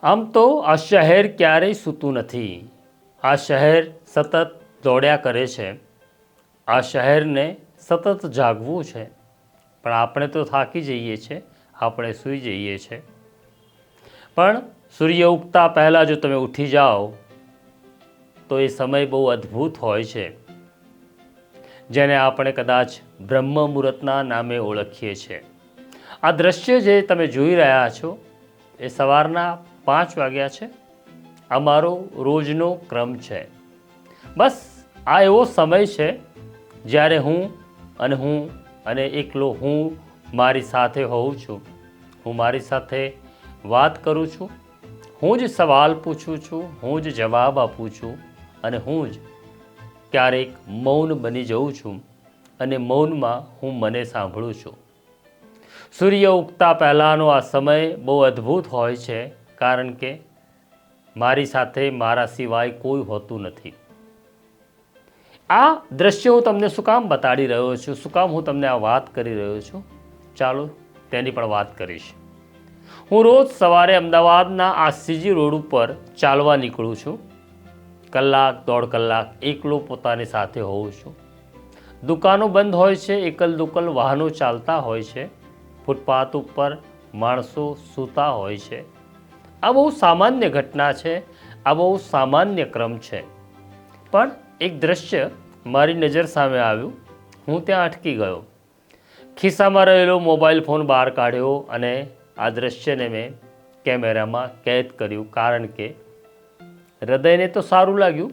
આમ તો આ શહેર ક્યારેય સૂતું નથી. આ શહેર સતત દોડ્યા કરે છે. આ શહેરને સતત જાગવું છે. પણ આપણે તો થાકી જઈએ છીએ, આપણે સૂઈ જઈએ છીએ. પણ સૂર્ય ઉગતા પહેલાં જો તમે ઉઠી જાઓ તો એ સમય બહુ અદ્ભુત હોય છે, જેને આપણે કદાચ બ્રહ્મ મુહૂર્તના નામે ઓળખીએ છીએ. આ દ્રશ્ય જે તમે જોઈ રહ્યા છો એ સવારના 5 વાગ્યા છે. આ મારો રોજનો ક્રમ છે. બસ આ એવો સમય છે જ્યારે હું અને એકલો હું મારી સાથે હોઉં છું. હું મારી સાથે વાત કરું છું. હું જ સવાલ પૂછું છું, હું જ જવાબ આપું છું અને હું જ ક્યારેક મૌન બની જઉં છું અને મૌનમાં હું મને સાંભળું છું. સૂર્ય ઉગતા પહેલાંનો આ સમય બહુ અદ્ભુત હોય છે, કારણ કે મારી સાથે મારા સિવાય કોઈ હોતું નથી. આ દ્રશ્ય હું તમને શું કામ બતાડી રહ્યો છું, શું કામ હું તમને આ વાત કરી રહ્યો છું, ચાલો તેની પણ વાત કરીશ. હું રોજ સવારે અમદાવાદના આ સીજી રોડ ઉપર ચાલવા નીકળું છું. કલાક 1.5 કલાક એકલો પોતાની સાથે હોઉં છું. દુકાનો બંધ હોય છે, એકલ દુકલ વાહનો ચાલતા હોય છે, ફૂટપાથ ઉપર માણસો સૂતા હોય છે. આ બહુ સામાન્ય ઘટના છે, આ બહુ સામાન્ય ક્રમ છે. પણ એક દ્રશ્ય મારી નજર સામે આવ્યું. હું ત્યાં અટકી ગયો. ખિસ્સામાં રહેલો મોબાઈલ ફોન બહાર કાઢ્યો અને આ દ્રશ્યને મેં કેમેરામાં કેદ કર્યું, કારણ કે હૃદયને તો સારું લાગ્યું,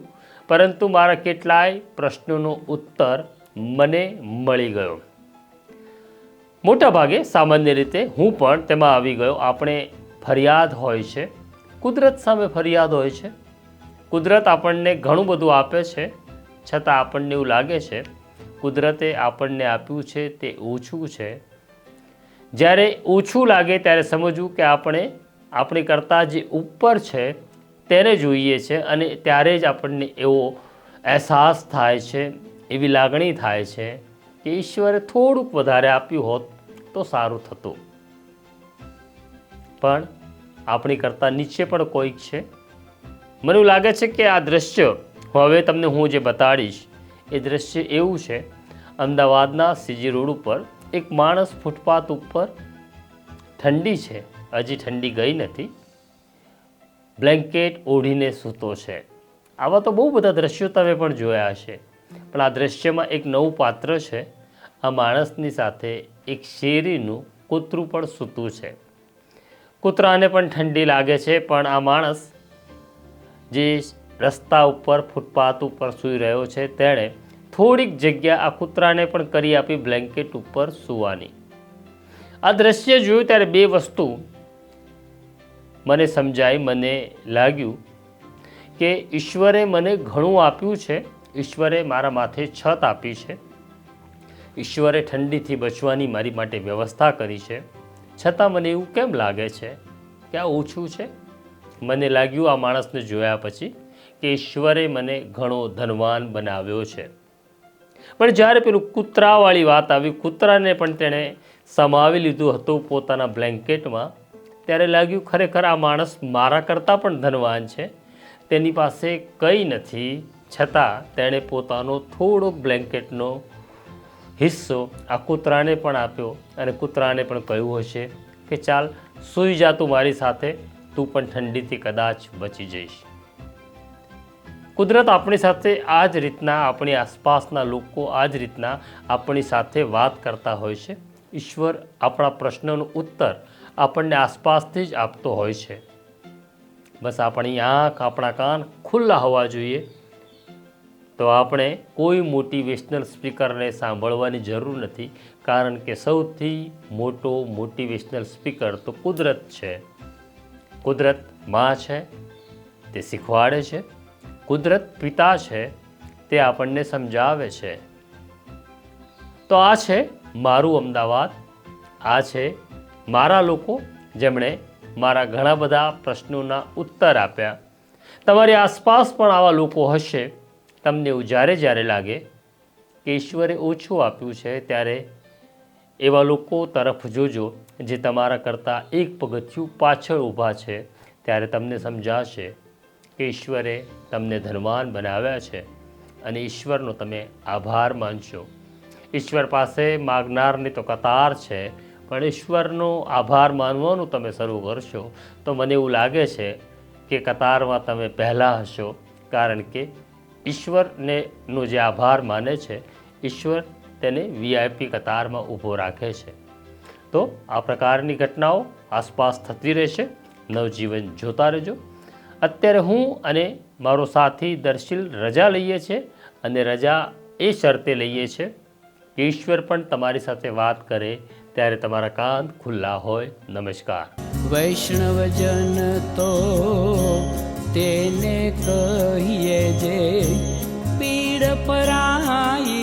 પરંતુ મારા કેટલાય પ્રશ્નોનો ઉત્તર મને મળી ગયો. મોટા ભાગે સામાન્ય રીતે હું પણ તેમાં આવી ગયો. આપણે ફરિયાદ હોય છે, કુદરત સામે ફરિયાદ હોય છે. કુદરત આપણને ઘણું બધું આપે છે, છતાં આપણને એવું લાગે છે કુદરતે આપણને આપ્યું છે તે ઓછું છે. જ્યારે ઓછું લાગે ત્યારે સમજવું કે આપણે આપણી કરતાં જે ઉપર છે તેને જોઈએ છે, અને ત્યારે જ આપણને એવો અહેસાસ થાય છે, એવી લાગણી થાય છે કે ઈશ્વરે થોડુંક વધારે આપ્યું હોત તો સારું થતું. પણ આપણી કરતાં નીચે પણ કોઈક છે. મને એવું લાગે છે કે આ દ્રશ્ય હવે તમને હું જે બતાડીશ એ દ્રશ્ય એવું છે. અમદાવાદના સીજી રોડ ઉપર એક માણસ ફૂટપાથ ઉપર, ઠંડી છે, હજી ઠંડી ગઈ નથી, બ્લેન્કેટ ઓઢીને સૂતો છે. આવા તો બહુ બધા દ્રશ્યો તમે પણ જોયા હશે. પણ આ દ્રશ્યમાં એક નવું પાત્ર છે. આ માણસની સાથે એક શેરીનું કૂતરું પણ સૂતું છે. કૂતરાને પણ ઠંડી લાગે છે, પણ આ માણસ જે રસ્તા ઉપર ફૂટપાથ ઉપર સૂઈ રહ્યો છે તેણે થોડીક જગ્યા આ કૂતરાને પણ કરી આપી બ્લેન્કેટ ઉપર સૂવાની. આ દ્રશ્ય જોયું ત્યારે બે વસ્તુ મને સમજાઈ. મને લાગ્યું કે ઈશ્વરે મને ઘણું આપ્યું છે. ઈશ્વરે મારા માથે છત આપી છે. ઈશ્વરે ઠંડીથી બચવાની મારી માટે વ્યવસ્થા કરી છે. છતાં મને એવું કેમ લાગે છે કે આ ઓછું છે? મને લાગ્યું આ માણસને જોયા પછી કે ઈશ્વરે મને ઘણો ધનવાન બનાવ્યો છે. પણ જ્યારે પેલું કૂતરાવાળી વાત આવી, કૂતરાને પણ તેણે સમાવી લીધું હતું પોતાના બ્લેન્કેટમાં, ત્યારે લાગ્યું ખરેખર આ માણસ મારા કરતાં પણ ધનવાન છે. તેની પાસે કંઈ નથી, છતાં તેણે પોતાનો થોડોક બ્લેન્કેટનો હિસ્સો આ કૂતરાને પણ આપ્યો અને કૂતરાને પણ કહ્યું હશે કે ચાલ સૂઈ જા તું મારી સાથે, તું પણ ઠંડીથી કદાચ બચી જઈશ. કુદરત આપણી સાથે આ જ રીતના, આપણી આસપાસના લોકો આ જ રીતના આપણી સાથે વાત કરતા હોય છે. ઈશ્વર આપણા પ્રશ્નોનો ઉત્તર આપણને આસપાસથી જ આપતો હોય છે. બસ આપણી આંખ, આપણા કાન ખુલ્લા હોવા જોઈએ. તો આપણે કોઈ મોટિવેશનલ સ્પીકરને સાંભળવાની જરૂર નથી, કારણ કે સૌથી મોટો મોટિવેશનલ સ્પીકર તો કુદરત છે. કુદરત માં છે, તે શીખવાડે છે. કુદરત પિતા છે, તે આપણને સમજાવે છે. તો આ છે મારું અમદાવાદ. આ છે મારા લોકો, જેમણે મારા ઘણા બધા પ્રશ્નોના ઉત્તર આપ્યા. તમારી આસપાસ પણ આવા લોકો હશે. તમને એવું જ્યારે લાગે કે ઈશ્વરે ઓછું આપ્યું છે, ત્યારે એવા લોકો તરફ જોજો જે તમારા કરતાં એક પગથિયું પાછળ ઊભા છે, ત્યારે તમને સમજાશે કે ઈશ્વરે તમને ધનવાન બનાવ્યા છે અને ઈશ્વરનો તમે આભાર માનશો. ઈશ્વર પાસે માગનારની તો કતાર છે, પણ ઈશ્વરનો આભાર માનવાનું તમે શરૂ કરશો તો મને એવું લાગે છે કે કતારમાં તમે પહેલાં હશો, કારણ કે ઈશ્વરને નો જે આભાર માને છે, ઈશ્વર તેને VIP કતારમાં ઊભો રાખે છે. તો આ પ્રકારની ઘટનાઓ આસપાસ થતી રહેશે. નવજીવન જોતા રહેજો. અત્યારે હું અને મારો સાથી દર્શિલ રજા લઈએ છીએ, અને રજા એ શરતે લઈએ છીએ કે ઈશ્વર પણ તમારી સાથે વાત કરે ત્યારે તમારા કાન ખુલ્લા હોય. નમસ્કાર. વૈષ્ણવજન તો તેને કહીએ જે પીડ પરાઈ.